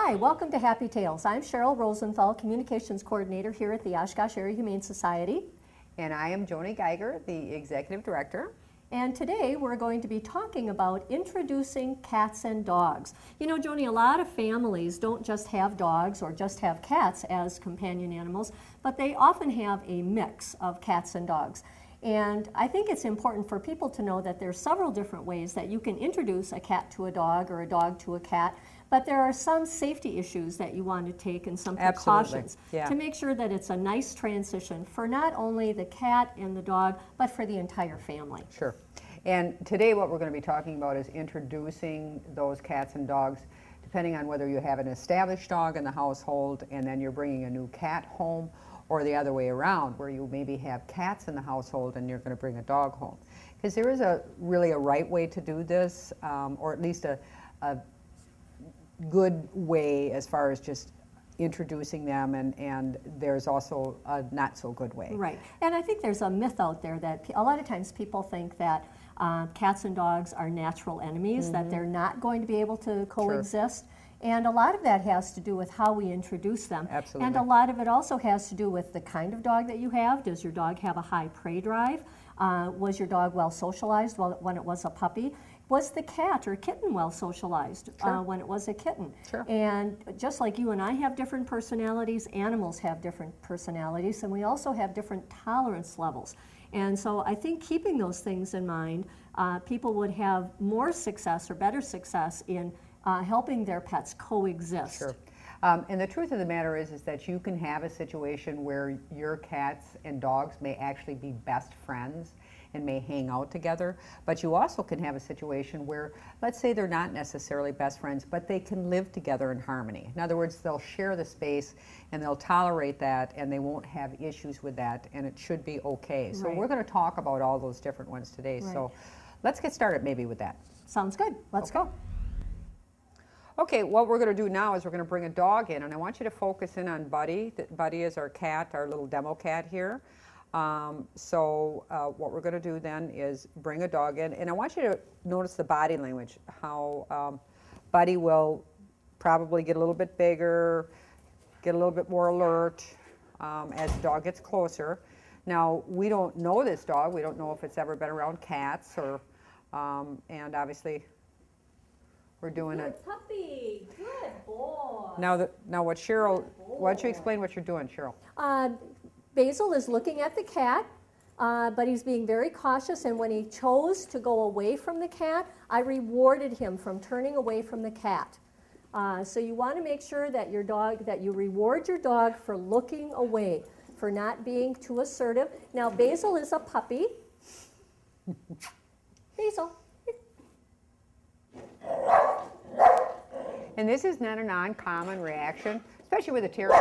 Hi, welcome to Happy Tales. I'm Cheryl Rosenthal, Communications Coordinator here at the Oshkosh Area Humane Society. And I am Joni Geiger, the Executive Director. And today we're going to be talking about introducing cats and dogs. You know, Joni, a lot of families don't just have dogs or just have cats as companion animals, but they often have a mix of cats and dogs. And I think it's important for people to know that there's several different ways that you can introduce a cat to a dog or a dog to a cat, but there are some safety issues that you want to take and some precautions to make sure that it's a nice transition for not only the cat and the dog, but for the entire family. Sure. And today what we're going to be talking about is introducing those cats and dogs, depending on whether you have an established dog in the household and then you're bringing a new cat home, or the other way around, where you maybe have cats in the household and you're going to bring a dog home. Because there is really a right way to do this, or at least a good way as far as just introducing them, and there's also a not so good way. Right, and I think there's a myth out there that a lot of times people think that cats and dogs are natural enemies, that they're not going to be able to coexist. Sure. And a lot of that has to do with how we introduce them. Absolutely. And a lot of it also has to do with the kind of dog that you have. Does your dog have a high prey drive? Was your dog well socialized when it was a puppy? Was the cat or kitten well socialized when it was a kitten? Sure. And just like you and I have different personalities, animals have different personalities, and we also have different tolerance levels. And so I think keeping those things in mind, people would have more success or better success in helping their pets coexist. Sure. And the truth of the matter is that you can have a situation where your cats and dogs may actually be best friends and may hang out together, but you also can have a situation where, let's say they're not necessarily best friends, but they can live together in harmony. In other words, they'll share the space and they'll tolerate that and they won't have issues with that, and it should be okay. So we're going to talk about all those different ones today. Right. So let's get started maybe with that. Sounds good. Let's go. Okay, what we're going to do now is we're going to bring a dog in, and I want you to focus in on Buddy. Buddy is our cat, our little demo cat here. What we're going to do then is bring a dog in, and I want you to notice the body language, how Buddy will probably get a little bit bigger, get a little bit more alert as the dog gets closer. Now, we don't know this dog. We don't know if it's ever been around cats, or, and obviously, we're doing it. Puppy, good boy. Now what Cheryl, why don't you explain what you're doing, Cheryl? Basil is looking at the cat, but he's being very cautious, and when he chose to go away from the cat, I rewarded him from turning away from the cat. So you want to make sure that you reward your dog for looking away, for not being too assertive. Now Basil is a puppy. Basil. And this is not an uncommon reaction, especially with a terrier.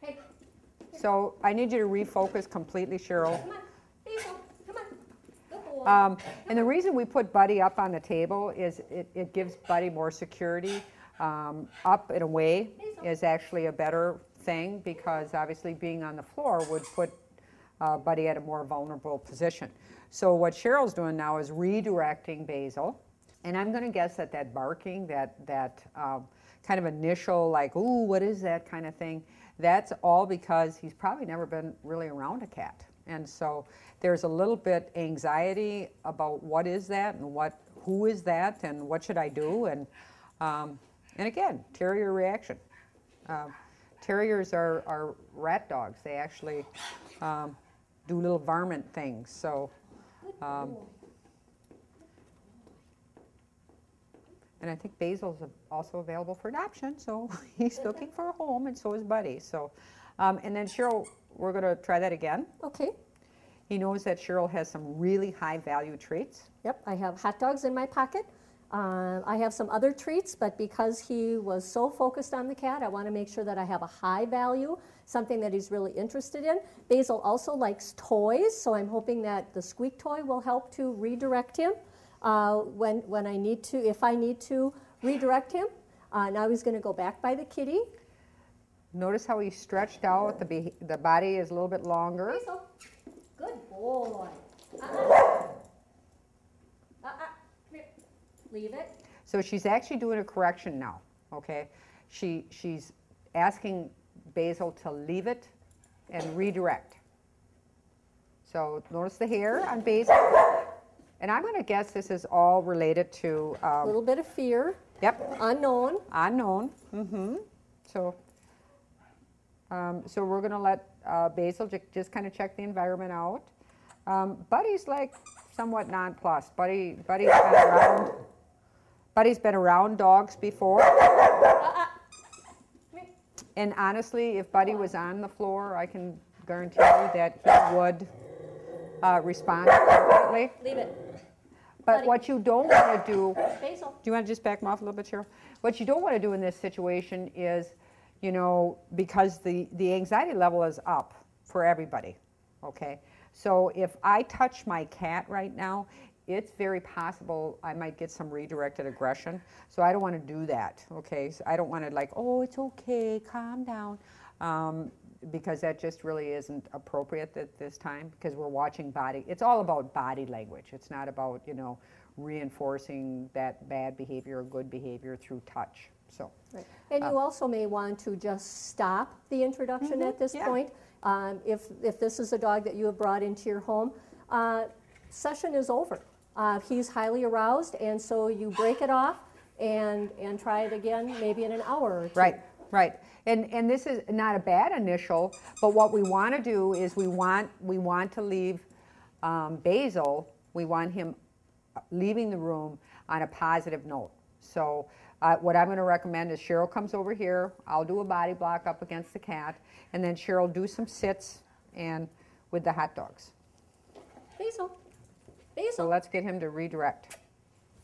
Hey. So I need you to refocus completely, Cheryl. Come on, Basil, come on. Good boy. And the reason we put Buddy up on the table is it gives Buddy more security. Up and away is actually a better thing, because obviously being on the floor would put Buddy at a more vulnerable position. So what Cheryl's doing now is redirecting Basil. And I'm going to guess that barking, that kind of initial, like, ooh, what is that kind of thing, that's all because he's probably never been really around a cat. And so there's a little bit anxiety about what is that and who is that and what should I do? And again, terrier reaction. Terriers are rat dogs. They actually do little varmint things. So. And I think Basil's also available for adoption, so he's looking for a home, and so is Buddy. So, and then Cheryl, we're going to try that again. Okay. He knows that Cheryl has some really high value treats. Yep, I have hot dogs in my pocket. I have some other treats, but because he was so focused on the cat, I want to make sure that I have a high value, something that he's really interested in. Basil also likes toys, so I'm hoping that the squeak toy will help to redirect him. When I need to, if I need to redirect him. Now he's going to go back by the kitty. Notice how he's stretched out. The body is a little bit longer. Basil. Good boy. Leave it. So she's actually doing a correction now. okay? She's asking Basil to leave it and redirect. So notice the hair on Basil. And I'm going to guess this is all related to... a little bit of fear. Yep. Unknown. Unknown. Mm-hmm. So we're going to let Basil just kind of check the environment out. Buddy's like somewhat nonplussed. Buddy's been around dogs before. And honestly, if Buddy was on the floor, I can guarantee you that he would respond appropriately. Leave it. But Buddy. what you don't want to do... Basil. Do you want to just back him off a little bit, Cheryl? What you don't want to do in this situation is, you know, because the anxiety level is up for everybody, okay? So if I touch my cat right now, it's very possible I might get some redirected aggression. So I don't want to do that, okay? So I don't want to like, oh, it's okay, calm down, because that just really isn't appropriate at this time, because we're watching body. It's all about body language. It's not about, you know, reinforcing that bad behavior or good behavior through touch. So. Right. And you also may want to just stop the introduction at this point. If this is a dog that you have brought into your home, session is over. He's highly aroused, and so you break it off and try it again maybe in an hour or two. Right, right. And this is not a bad initial, but what we want to do is we want to leave Basil, we want him leaving the room on a positive note. So what I'm going to recommend is Cheryl comes over here, I'll do a body block up against the cat, and then Cheryl do some sits and with the hot dogs. Basil. Basil. So let's get him to redirect.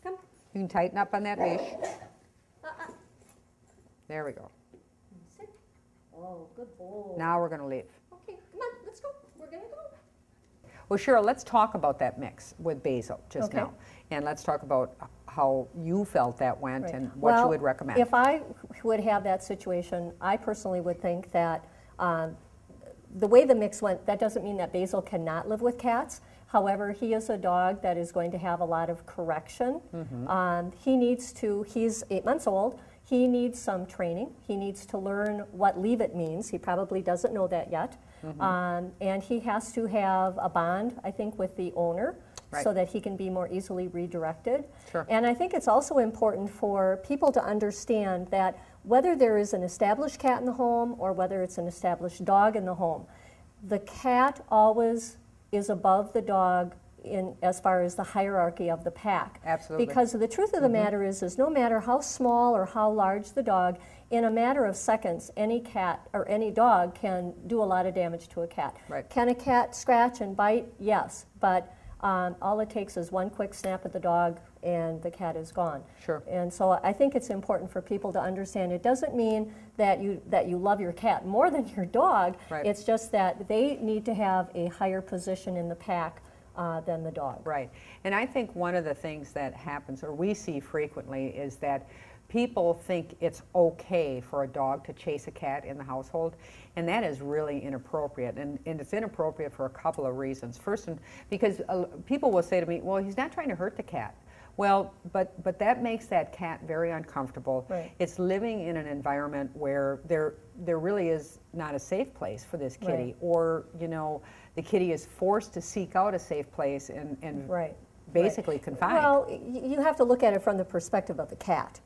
Come. You can tighten up on that leash. There we go. Sit. Oh, good boy. Now we're going to leave. Okay, come on, let's go. We're going to go. Well, Cheryl, let's talk about that mix with Basil just now. And let's talk about how you felt that went and what you would recommend. If I would have that situation, I personally would think that the way the mix went, that doesn't mean that Basil cannot live with cats. However, he is a dog that is going to have a lot of correction. He needs to, he's 8 months old, he needs some training. He needs to learn what leave it means. He probably doesn't know that yet. And he has to have a bond, I think, with the owner so that he can be more easily redirected. And I think it's also important for people to understand that whether there is an established cat in the home or whether it's an established dog in the home, the cat always is above the dog in as far as the hierarchy of the pack. Absolutely. Because the truth of the matter is no matter how small or how large the dog, in a matter of seconds, any cat or any dog can do a lot of damage to a cat. Can a cat scratch and bite? Yes, but all it takes is one quick snap at the dog and the cat is gone. And so I think it's important for people to understand it doesn't mean that you love your cat more than your dog. It's just that they need to have a higher position in the pack than the dog. And I think one of the things that happens, or we see frequently, is that people think it's okay for a dog to chase a cat in the household, and that is really inappropriate. And it's inappropriate for a couple of reasons. First, because people will say to me, well, he's not trying to hurt the cat. Well, but that makes that cat very uncomfortable. It's living in an environment where there really is not a safe place for this kitty, or you know, the kitty is forced to seek out a safe place and basically confined. Well, you have to look at it from the perspective of the cat.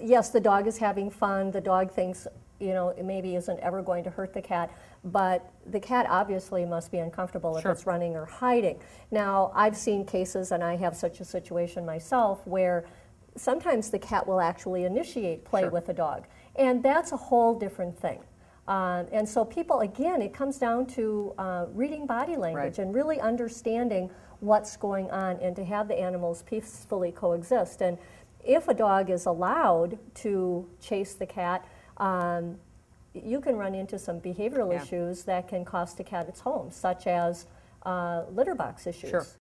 Yes, the dog is having fun. The dog thinks, you know, it maybe isn't ever going to hurt the cat, but the cat obviously must be uncomfortable if it's running or hiding. Now, I've seen cases, and I have such a situation myself, where sometimes the cat will actually initiate play with the dog, and that's a whole different thing. And so people, again, it comes down to reading body language and really understanding what's going on and to have the animals peacefully coexist. And if a dog is allowed to chase the cat, you can run into some behavioral issues that can cost a cat its home, such as litter box issues.